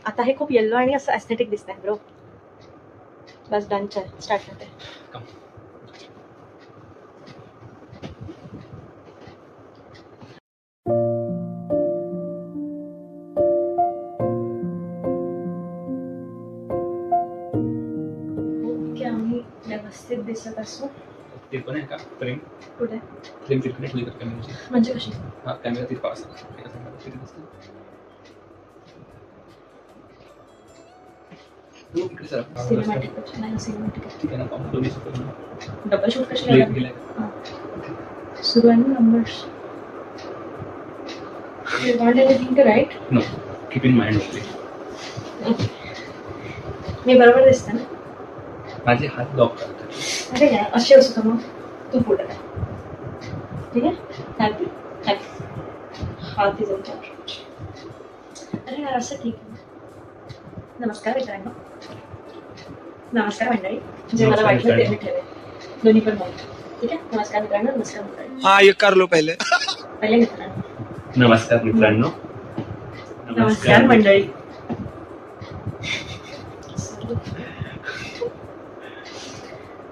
आता हे खूप येल्लो आणि असं एस्थेटिक दिसतंय ब्रो. बस डन. स्टार्ट करते. आम्ही व्यवस्थित दिसत असो. ते पण आहे का फ्रेम? कुठे फ्रेम तिकडे ठेवली तर कॅमेराची. म्हणजे कशी? हा कॅमेरा तिथे पास तिथे दिसतो. इकडे सर सिनेमॅटिक पिक्चर नाही. सिनेमॅटिक ठीक आहे ना. पाहून दोन्ही शिकवलं. डबल शूट कशी प्ले लागला? केलं. सुरू आहे ना numbers. You want anything to write? No. Keep in mind only. मी बरोबर दिसते ना? माझे हात लॉक करतात. अरे यार असे असू का मग? तू पुढे काय? ठीक आहे? हॅपी हात ही जमतो. अरे यार असं ठीक आहे. नमस्कार मित्रांनो. नमस्कार मंडळी. जे मला वाटलं ते मी ठेवेल. दोन्ही पण बोलतो. ठीक आहे? नमस्कार मित्रांनो. नमस्कार मंडळी. हाँ ये कर लो पहले मित्रांनो. नमस्कार मित्रांनो. नमस्कार मंडळी.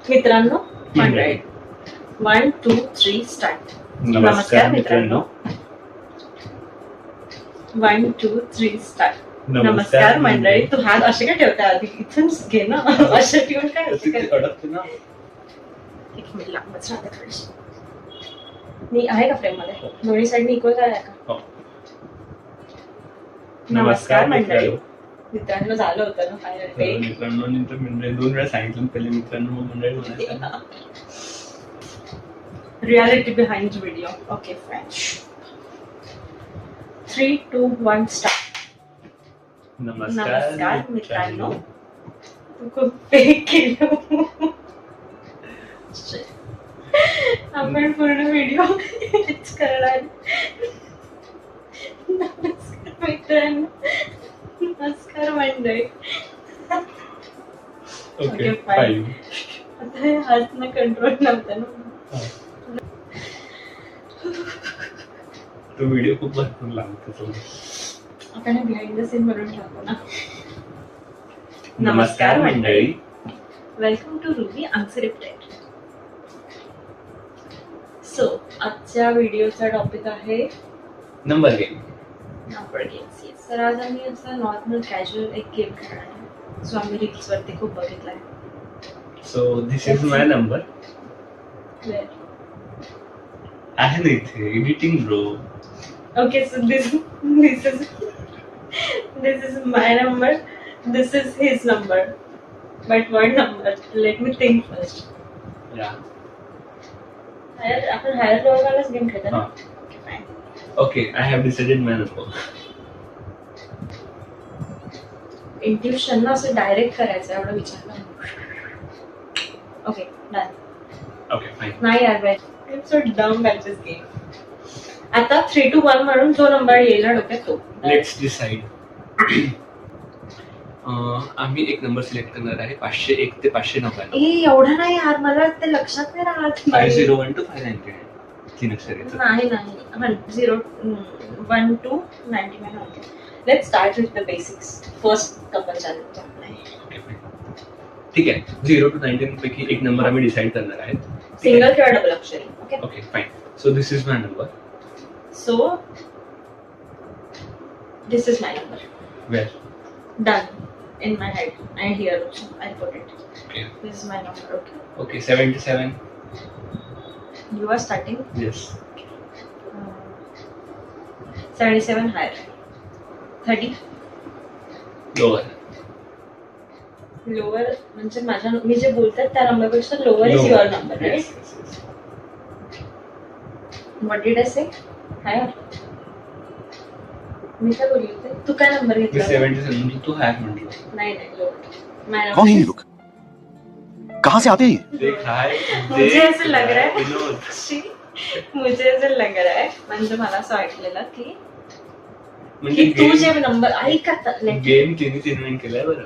मित्रांनो मंडळी. 1 2 3 स्टार्ट. नमस्कार मित्रांनो. 1 2 3 स्टार्ट. नमस्कार मंडळी. तू हात असे का ठेवता? आधी इथूनच घे ना. असे ठेवून काय अडकते ना. एक मिनिट लांबच राहते थोडीशी. मी आहे का फ्रेम मध्ये? दोन्ही साईडनी इक्वल काय आहे का? नमस्कार मंडळी. मित्रांनो झालं होतं ना फायनल. मित्रांनो नंतर मंडळी 2 वेळा सांगितलं. पहिले मित्रांनो मग मंडळी म्हणायचं. Reality behind video. Okay friends. 3 2 1 start. नमस्कार मित्रांनो. तू खूप फेक केलं. आपण पूर्ण व्हिडिओ करणार. नमस्कार मित्रांनो. नमस्कार मंडळी. Okay fine. आता हे हात ना कंट्रोल नव्हतं ना. तो व्हिडिओ खूप भरपूर लागतो. आपण हे बिहाइंड द सीन म्हणून ठेवतो ना. नमस्कार मंडळी. Welcome to Ruby Unscripted. So आजच्या व्हिडिओचा टॉपिक आहे number game. Number games. Yes. तर आज आम्ही असा नॉर्मल कॅज्युअल एक गेम खेळणार आहे. सो आम्ही रील्स वरती खूप बघितलाय. So this is my number. आहे ना इथे editing bro. Okay so this is my number. This is his number. But one number. Let me think first. या आपण हायर लेवलवालाच गेम खेळतो ना. Okay I have decided my number. Intuition ना असं direct करायचं एवढं विचारलं. Okay done. Okay fine. नाही यार बाय. इट्स सो डम बाय दिस गेम. आता 3 2 1 म्हणून जो नंबर येईल ना डोक्यात तो. Let's decide. आम्ही एक नंबर सिलेक्ट करणार आहे. 501 ते 599. एवढं नाही यार. मला ते लक्षात नाही राहत. 501 to 599. 3 अक्षर येतात. नाही 0 1 to 99. Let's start with the basics. First couple challenge. ठीक आहे. 0 to 99 पैकी एक नंबर आम्ही डिसाइड करणार आहे. सिंगल किंवा डबल अक्षरी. Okay okay fine. So this is my number. So this is my number. Where? Done in my head and here also I put it. Okay. This is my number. Okay. Okay. 77. You are starting. Yes. 77 higher. 30. Lower. Lower म्हणजे माझ्या मी जे बोलतात त्या number पेक्षा lower is your number, right? Yes, yes, yes. What did I say? Higher. मी काय बोलली होते? तू काय नंबर घेतला? 77 म्हणजे तू हायर म्हटलं. नाही lower. कौन है ये लोग? कहाँ से आते हैं? देख हाय. मुझे ऐसे लग रहा है. विनोद. मुझे ऐसे लग रहा है म्हणजे मला असं वाटलेलं की म्हणजे तू जे नंबर ऐक आता. गेम तिने इन्व्हेंट केलाय बरं.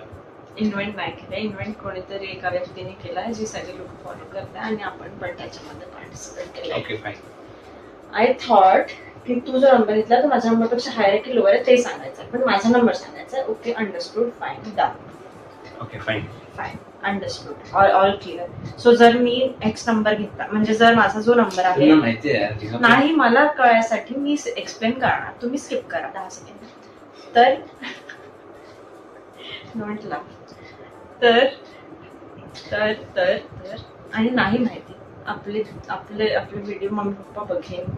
इन्व्हेंट नाही केलंय. इन्व्हेंट कोणीतरी एका व्यक्तीने केलाय जी सगळे लोक फॉलो करतात आणि आपण पण त्याच्यामध्ये पार्टिसिपेट केलंय. Okay fine. आय थॉट की तू जो नंबर घेतला तो माझ्या नंबरपेक्षा हायर आहे की लोअर आहे ते सांगायचं, पण माझा नंबर सांगायचा. Okay, understood, fine, done. Okay fine. Fine, understood, all clear. So जर मी एक्स नंबर घेतला, म्हणजे जर माझा जो नंबर आहे तुला माहिती आहे यार, तिला पण- नाही, मला कळायसाठी मी एक्सप्लेन करणार, तुम्ही स्किप करा 10 सेकंड. तर डोंट लाफ. तर तर तर तर आणि नाही माहिती, आपले आपले आपले व्हिडिओ मम्मी पप्पा बघेन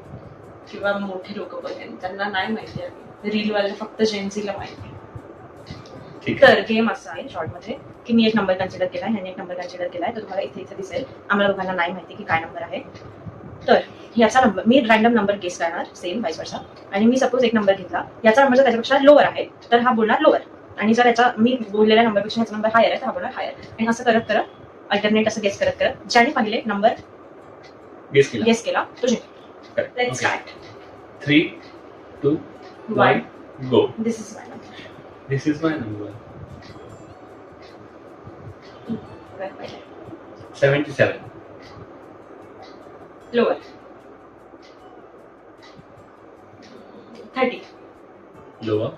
किंवा मोठे लोक बघेन, त्यांना नाही माहिती आहे, रीलवाले फक्त जेन्सीला माहिती. ठीक आहे. तर गेम असा आहे शॉर्टमध्ये की मी एक नंबर कन्सिडर केलाय, ह्याने एक नंबर कन्सिडर केलाय, तर तुम्हाला इथे इथे दिसेल. आम्हाला दोघांना नाही माहिती की काय नंबर आहे. तर याचा नंबर मी रॅन्डम नंबर गेस करणार, सेम वाईस वर्सा. आणि मी सपोज एक नंबर घेतला, याचा नंबर जर त्याच्यापेक्षा लोअर आहे तर हा बोलणार लोअर, आणि जर याचा मी बोललेल्या नंबरपेक्षा ह्याचा नंबर हायर आहे तर हा बोलणार हायर. आणि असं करत करत अल्टरनेट असं गेस करत करत ज्याने पहिले नंबर गेस केला. गेस केला तो जिंकला. Correct. Let's Okay. Start. 3, 2, 1, go. This is my number. This is my number. 77. Lower. 30. Lower.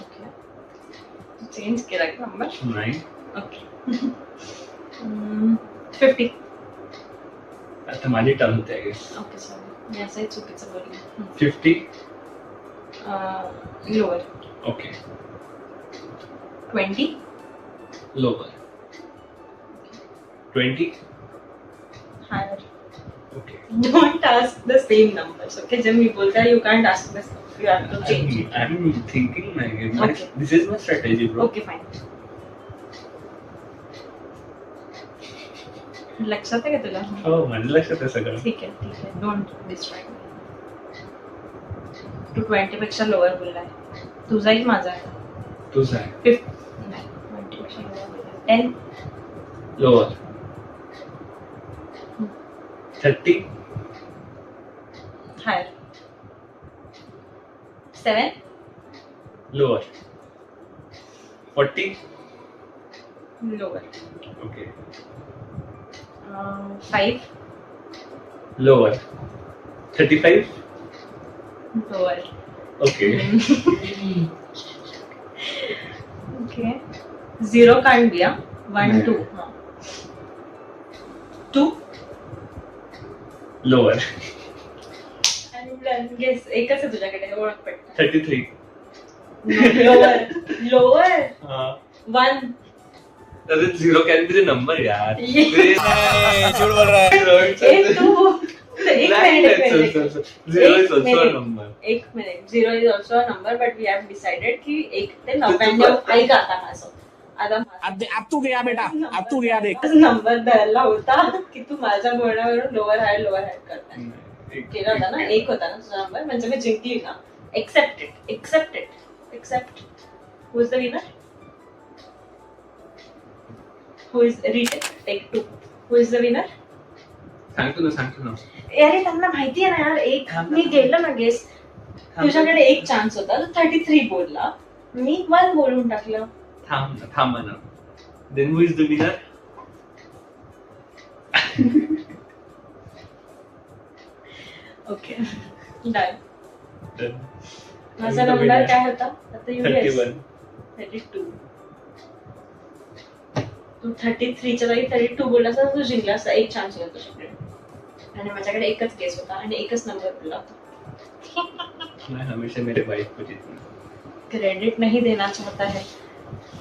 Okay, change केला का नंबर? 9. ओके. 50. आता माझी टर्न होते आय गेस. ओके, सॉरी, मी असंही चुकीचं बोलले. 50. Lower. Okay. 20. Lower. 20. Higher. Okay. Don't ask the same numbers. Okay, जब मैं बोलता है you can't ask this. You have to change. I'm thinking like Okay. this is my strategy, bro. Okay, fine. लक्षात आहे का तुला? हो, माझ्या लक्षात आहे सगळं. ठीक आहे. डोंट डिस्ट्रॅक्ट मी. तू 20 पेक्षा लोअर बोललाय, तुझाही माझा आहे. तुझं आहे. 50 नाही, 20 पेक्षा लोअर बोललाय. 10. Lower. 30. Higher. 7. Lower. 40. Lower. Okay. 5. Lower. 35. Lower. Okay. Okay. 0 can't be, 1, नाही. 2. 2. Lower. गेस एकच आहे तुझ्याकडे, ओळख पडतं. 33. लोअर. लोअर. 1. अरे 0 can be the number यार. झूठ बोल रहा है. एक तू. एक minute. Zero is also a minute. number. एक minute. 0 is also a number, but we have decided की 1 ते 99 ऐका आता माझं. आता अब तू गया बेटा, अब तू गया देख. नंबर धरला होता की तू माझ्या बोलण्यावरून लोअर हायर करताय. केला होता ना, 1 होता ना तुझा नंबर, म्हणजे मी जिंकली ना. Accept. Who is the winner? Who is take 2. Who is the winner? सांगतो ना. अरे त्यांना माहिती आहे ना यार, एक मी गेलं ना गेस, तुझ्याकडे एक चान्स होता, तू 33 बोलला, मी 1 बोलून टाकलं. थांब ना. Then who is the winner? Okay, done. Then माझा नंबर काय होता आता? 31. 32. तू 33च्या जागी 32 बोलला असता, तू जिंकला असता. एक चान्स होता तुझ्याकडे, आणि माझ्याकडे एकच केस होता आणि एकच नंबर बोलला होता. मैं हमेशा मेरे वाइफ को जीतना. क्रेडिट नहीं देना चाहता है,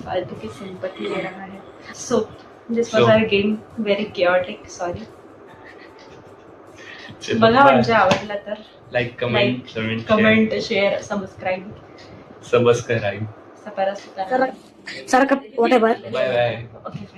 फालतू की सिंपैथी ले रहा है. So this was our game, very chaotic. Sorry. बघा, म्हणजे आवडलं तर like comment, share, subscribe. Subscribe. सपरा. Sarap, whatever. Bye bye. Okay.